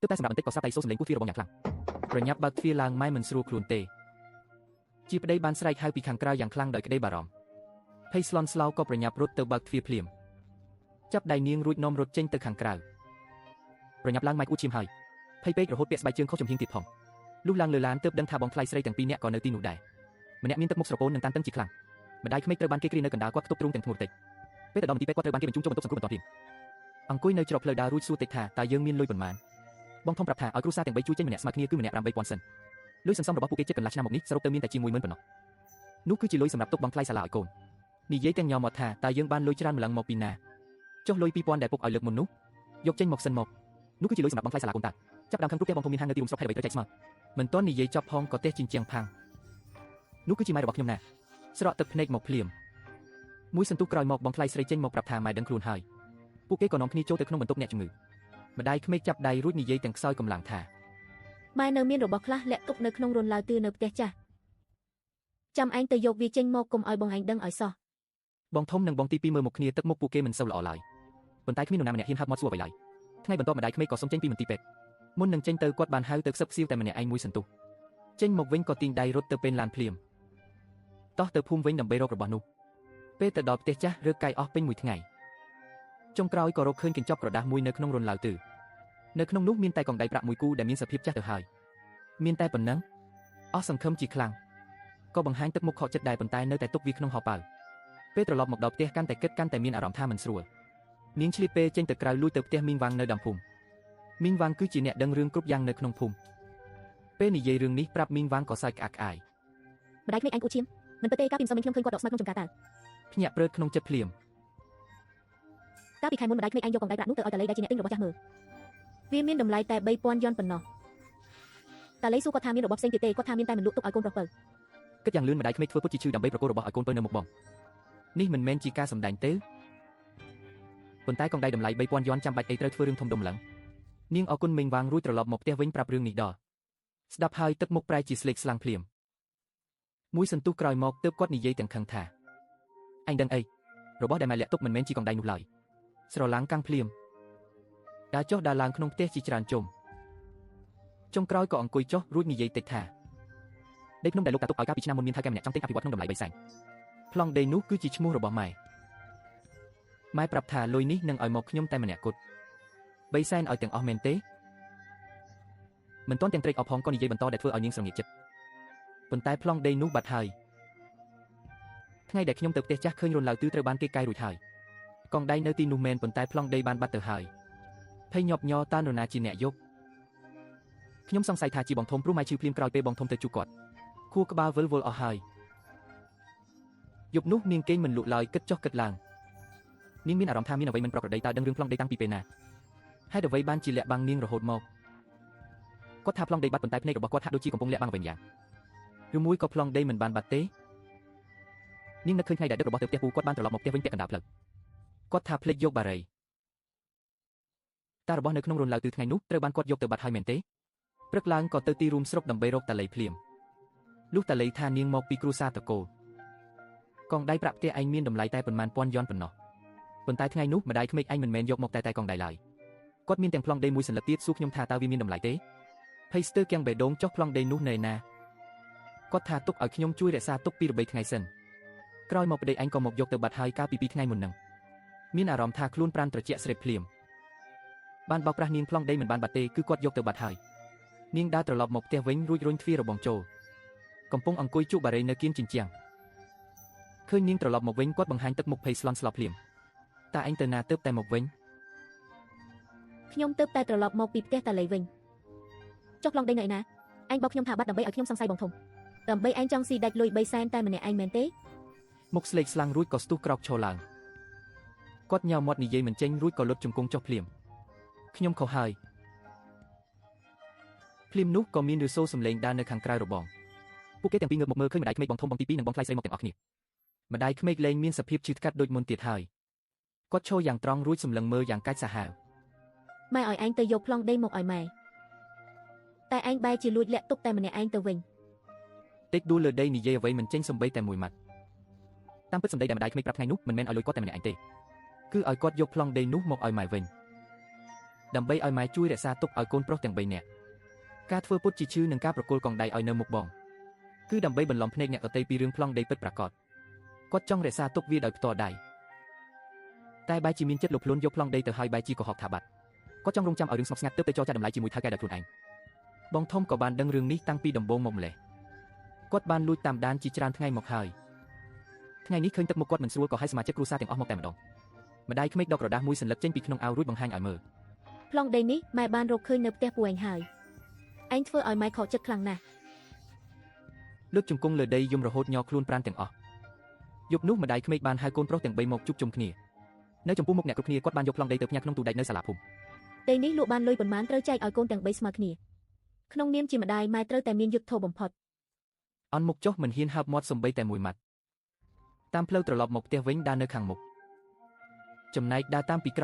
ទើបតែសម្រាប់បន្តិចក៏ស្រាប់តែសូរសំឡេងគូទ្វាររបស់យ៉ាងខ្លាំងប្រញាប់បើកទ្វារឡើងម៉ែមិនស្រួលខ្លួនទេជាប្តីបានស្រែកហៅពីខាងក្រៅយ៉ាងខ្លាំងដោយក្តីបារម្ភភ័យស្លន់ស្លោក៏ប្រញាប់រត់ទៅបើកទ្វារភ្លាមចាប់ដៃនាងរួចនាំរត់ចេញទៅខាងក្រៅប្រញាប់ឡើងម៉ែអួតឈាមហើយភ័យពេករហូតពាក់ស្បែកជើងខុសចំហៀងទៀតផងលុះឡើងលើឡានទើបដឹងថាបងថ្លៃស្រីទាំងពីរនាក់ក៏នៅទីនោះដែរម្នាក់មានទឹកមុខស្រពោននិងតានតឹងជាខ្លាំងម្ដាយក្មេកត្រូវបានគេគ្រានៅកណ្ដាលគាត់ខ្ទប់ទ្រូងទាំងធ្ងន់តិចពេលទៅដល់មន្ទីរពេទ្យគាត់ត្រូវបានគេបញ្ជូនចូលបន្ទប់សង្គ្រោះបន្ទាន់អង្គុយនៅច្រកផ្លូវដើររួចសួរតិចថាតើយើងមានលុយប៉ុន្មានបងធំប្រាប់ថាឲ្យគ្រួសារទាំង3ជួយចេញម្នាក់ស្មើគ្នាគឺម្នាក់8000សិនលុយសន្សំរបស់ពួកគេជិតកន្លះឆ្នាំមកនេះសរុបទៅមានតែជា10000ប៉ុណ្ណោះនោះគឺជាលុយសម្រាប់ទុកបងថ្លៃសាលាឲ្យកូននិយាយទាំងញោមមកថាតើយើងបានលុយច្រើនម្លឹងមកពីណាចុះលុយ2000ដែលពុកឲ្យលើកមុននោះយកចេញមកសិនមកនោះគឺជាលុយសម្រាប់បងថ្លៃសាលាកូនតាចាប់ដើមខឹងព្រោះផ្ទះបងធំមានហាងនៅទីរួមស្រុកហេតុអ្វីត្រូវចែកស្មើមិនទាន់និយាយចប់ផងក៏ទះជញ្ជាំងផាំងនោះគឺជាម៉ែរបស់ខ្ញុំណាស្រក់ទឹកភ្នែកមកភ្លាមមួយសន្ទុះក្រោយមកបងថ្លៃស្រីចេញមកប្រាប់ថាម៉ែដឹងខ្លួនហើយពួកគេក៏នាំគ្នាចូលទៅក្នុងបន្ទប់អ្នកជំងឺម្ដាយក្មេកចាប់ដៃរួចនិយាយទាំងខ្សោយកម្លាំងថាម៉ែនៅមានរបស់ខ្លះលាក់ទុកនៅក្នុងរន្ធឡាវទឿនៅផ្ទះចាស់ចាំឯងទៅយកវាចេញមកកុំឲ្យបងឯងដឹងឲ្យសោះបងធំនិងបងទី2មើលមកគ្នាទឹកមុខពួកគេមិនសូវល្អឡើយប៉ុន្តែគ្មាននរណាម្នាក់ហ៊ានហាត់មាត់សួរអ្វីឡើយថ្ងៃបន្ទាប់ម្ដាយក្មេកក៏សុំចេញពីមន្ទីរពេទ្យមុននឹងចេញទៅគាត់បានហៅទៅខ្សឹបខ្សៀវតែម្នាក់ឯងមួយសន្ទុះចេញមកវិញក៏ទាញដៃរត់ទៅពេលឡានភ្លាមតោះទៅភូមិវិញដើម្បីរករបស់នោះពេលទៅដល់ផ្ទះចាស់រើកាយអស់ពេញមួយថ្ងៃចុងក្រោយក៏រកឃើញកញ្ចប់ក្រដាសមួយនៅក្នុងរន្ធឡាវទឿនៅក្នុងនោះមានតែកងដៃប្រាក់មួយគូដែលមានសភាពចាស់ទៅហើយមានតែប៉ុណ្ណឹងអស់សង្ឃឹមជាខ្លាំងក៏បង្ហាញទឹកមុខខកចិត្តដែរប៉ុន្តែនៅតែទុកវាក្នុងហោប៉ៅពេលត្រឡប់មកដល់ផ្ទះកាន់តែគិតកាន់តែមានអារម្មណ៍ថាមិនស្រួលនាងឆ្លៀតពេលចេញទៅក្រៅលួចទៅផ្ទះមីងវ៉ាងនៅដើមភូមិមីងវ៉ាងគឺជាអ្នកដឹងរឿងគ្រប់យ៉ាងនៅក្នុងភូមិពេលនិយាយរឿងនេះប្រាប់មីងវ៉ាងក៏សើចក្អាកក្អាយម្ដាយក្មេកឯងអួតឈាមមិនពិតទេកាលពីម្សិលមិញខ្ញុំឃើញគាត់ដកស្មៅក្នុងចំការតើភ្ញាក់ព្រឺតក្នុងចិត្តភ្លាមកាលពីខែមុនម្ដាយក្មេកឯងយកកងដៃប្រាក់នោះទៅឲ្យតាលីដែលជាអ្នកទិញរបស់ចាស់មើលវាមានតម្លៃតែ3000យន់ប៉ុណ្ណោះតាលីសួរគាត់ថាមានរបស់ផ្សេងទៀតទេគាត់ថាមានតែមិនលក់ទុកឲ្យកូនប្រុសពៅគិតយ៉ាងលឿនម្ដាយក្មេកធ្វើពុតជាឈឺដើម្បីប្រកួតរបស់ឲ្យកូនពៅនៅមុខបងនេះមិនមែនជាការសម្ដែងទេប៉ុន្តែកងដៃតម្លៃ3000យន់ចាំបាច់អីត្រូវធ្វើរឿងធំដុំឡើងនាងអរគុណមីងវ៉ាងរួចត្រឡប់មកផ្ទះវិញប្រាប់រឿងនេះដល់ស្ដាប់ហើយទឹកមុខប្រែជាស្លេកស្លាំងភ្លាមមួយសន្ទុះក្រោយមកទើបគាត់និយាយទាំងខឹងថាអញដឹងអីរបស់ដែលម៉ែលាក់ទុកមិនមែនជាកងដៃនោះឡើយស្រឡាំងកាំងភ្លាមដើរចុះដើរឡើងក្នុងផ្ទះជាច្រើនជុំចុងក្រោយក៏អង្គុយចុះរួចនិយាយតិចថាដីភ្នំដែលលោកតាទុកឲ្យកាលពីឆ្នាំមុនមានថៅកែម្នាក់ចង់ទិញអភិវឌ្ឍក្នុងតម្លៃ3សែនប្លង់ដីនោះគឺជាឈ្មោះរបស់ម៉ែប្រាប់ថាលុយនេះនឹងឲ្យមកខ្ញុំតែម្នាក់គត់3សែនឲ្យទាំងអស់មែនទេមិនទាន់ទាំងត្រេកអរផងក៏និយាយបន្តដែលធ្វើឲ្យនាងស្រងៀកចិត្តប៉ុន្តែប្លង់ដីនោះបាត់ហើយថ្ងៃដែលខ្ញុំទៅផ្ទះចាស់ឃើញរន្ធឡាវទឿត្រូវបានគេកាយរួចហើយកងដៃនៅទីនោះមែនប៉ុន្តែប្លង់ដីបានបាត់ទៅហើយភ័យញាប់ញ័រតើនរណាជាអ្នកយកខ្ញុំសង្ស័យថាជាបងធំព្រោះម៉ែឈឺភ្លាមក្រោយពេលបងធំទៅជួបគាត់ខួរក្បាលវិលវល់អស់ហើយយប់នោះនាងគេងមិនលក់ឡើយគិតចុះគិតឡើងនាងមានអារម្មណ៍ថាមានអ្វីមិនប្រក្រតីតើដឹងរឿងប្លង់ដីតាំងពីពេលណាហេតុអ្វីបានជាលាក់បាំងនាងរហូតមកគាត់ថាប្លង់ដីបាត់ប៉ុន្តែភ្នែករបស់គាត់ហាក់ដូចជាកំពុងលាក់បាំងអ្វីម្យ៉ាងឬមួយក៏ប្លង់ដីមិនបានបាត់ទេនាងនឹកឃើញថ្ងៃដែលដឹករបស់ទៅផ្ទះពូគាត់បានត្រឡប់មកផ្ទះវិញពាក់កណ្ដាលផ្លូវគាត់ថាភ្លេចយកបារីតែរបស់នៅក្នុងរន្ធឡាវទឿថ្ងៃនោះត្រូវបានគាត់យកទៅបាត់ហើយមែនទេព្រឹកឡើងក៏ទៅទីរួមស្រុកដើម្បីរកតាលីភ្លាមលុះតាលីថានាងមកពីគ្រួសារតកូលកងដៃប្រាក់ផ្ទះឯងមានតម្លៃតែប៉ុន្មានពាន់យន់ប៉ុណ្ណោះប៉ុន្តែថ្ងៃនោះម្ដាយក្មេកឯងមិនមែនយកមកតែកងដៃឡើយគាត់មានទាំងប្លង់ដីមួយសន្លឹកទៀតសួរខ្ញុំថាតើវាមានតម្លៃទេភ័យស្ទើរគៀងបេះដូងចុះប្លង់ដីនោះនៅណាគាត់ថាទុកឲ្យខ្ញុំជួយរក្សាទុកពី3ថ្ងៃសិនក្រោយមកប្តីឯងក៏មកយកទៅបាត់ហើយកាលពី2ថ្ងៃមុនហ្នឹងមានអារម្មណ៍ថាខ្លួនប្រាណត្រជាក់ស្រេបភ្លាមបានបោកប្រាស់នាងប្លង់ដីមិនបានបាត់ទេគឺគាត់យកទៅបាត់ហើយនាងដើរត្រឡប់មកផ្ទះវិញរួចរុញទ្វាររបងចូលកំពុងអង្គុយជក់បារីនៅគៀនជញ្ជាំងឃើញនាងត្រឡប់មកវិញគាត់បង្ហាញទឹកមុខភ័យស្លន់ស្លោភ្លាមតើឯងទៅណាទើបតែមកវិញខ្ញុំទើបតែត្រឡប់មកពីផ្ទះតាលីវិញចុះប្លង់ដីនៅឯណាឯងបោកខ្ញុំថាបាត់ដើម្បីឲ្យខ្ញុំសង្ស័យបងធំដើម្បីឯងចង់ស៊ីដាច់លុយ3សែនតែម្នាក់ឯងមែនទេមុខស្លេកស្លាំងរួចក៏ស្ទុះក្រោកឈរឡើងគាត់ញ៉ៅមាត់និយាយមិនចេញរួចក៏លុតជង្គង់ចុះភ្លាមខ្ញុំខុសហើយភ្លាមនោះក៏មានឬសូរសំឡេងដើរនៅខាងក្រៅរបងពួកគេទាំងពីរងើបមកមើលឃើញម្ដាយក្មេកបងធំបងទី2និងបងថ្លៃស្រីមកទាំងអស់គ្នាម្ដាយក្មេកលែងមានសភាពឈឺថ្កាត់ដូចមុនទៀតហើយគាត់ឈរយ៉ាងត្រង់រួចសម្លឹងមើលយ៉ាងកាច់សាហាវម៉ែឲ្យឯងទៅយកប្លង់ដីមកឲ្យម៉ែតែឯងបែរជាលួចលាក់ទុកតែម្នាក់ឯងទៅវិញតិចដួលលើដីនិយាយអ្វីមិនចេញសំបីតែមួយម៉ាត់តាមពិតសម្ដីដែលម្ដាយក្មេកប្រាប់ថ្ងៃនោះមិនមែនឲ្យលុយគាត់តែម្នាក់ឯងទេគឺឲ្យគាត់យកប្លង់ដីនោះមកឲ្យម៉ែវិញ ដើម្បីឲ្យម៉ែជួយរក្សាទុកឲ្យកូនប្រុសទាំង3នាក់ការធ្វើពុតជាឈឺនិងការប្រគល់កងដៃឲ្យនៅមុខបងគឺដើម្បីបន្លំភ្នែកអ្នកដទៃពីរឿងប្លង់ដីពិតប្រាកដគាត់ចង់រក្សាទុកវាដោយផ្ទាល់ដៃតែបែរជាមានចិត្តលោភលន់យកប្លង់ដីទៅឲ្យបែរជាកុហកថាបាត់គាត់ចង់រងចាំឲ្យរឿងស្ងប់ស្ងាត់ទើបទៅចរចាតម្លៃជាមួយថៅកែដោយខ្លួនឯងបងធំក៏បានដឹងរឿងនេះតាំងពីដំបូងមកម្លេះគាត់បានលួចតាមដានជាច្រើនថ្ងៃមកហើយថ្ងៃនេះឃើញទឹកមុខគាត់មិនស្រួលក៏ឲ្យសមាជិកគ្រួសារទាំងអស់មកតែម្ដងម្ដាយក្មេកដកក្រដាសមួយសន្លឹកចេញពីក្នុងអាវរួចបង្ហាញឲ្យមើល ប្លង់ដីនេះម៉ែបានរកឃើញនៅផ្ទះពួកឯងហើយឯងធ្វើឲ្យម៉ែខកចិត្តខ្លាំងណាស់ លើកជង្គង់លើដីយំរហូតញ័រខ្លួនប្រាណទាំងអស់យប់នោះម្ដាយក្មេកបានហៅកូនប្រុសទាំង3មកជួបជុំគ្នានៅចំពោះមុខអ្នកគ្រប់គ្នាគាត់បានយកប្លង់ដីទៅផ្ញើក្នុងទូដែកនៅសាលាភូមិ ដីនេះលក់បានលុយប៉ុន្មានត្រូវចែកឲ្យកូនទាំង3ស្មើគ្នាក្នុងនាមជាម្ដាយម៉ែត្រូវតែមានយុទ្ធធម៌បំផុត អន់មុខចុះមិនហ៊ានហើបមាត់សំបីតែមួយម៉ាត់តាមផ្លូវត្រឡប់មកផ្ទះវិញដើរនៅខាងមុខចំណែកដើរតាមពីក្រោយ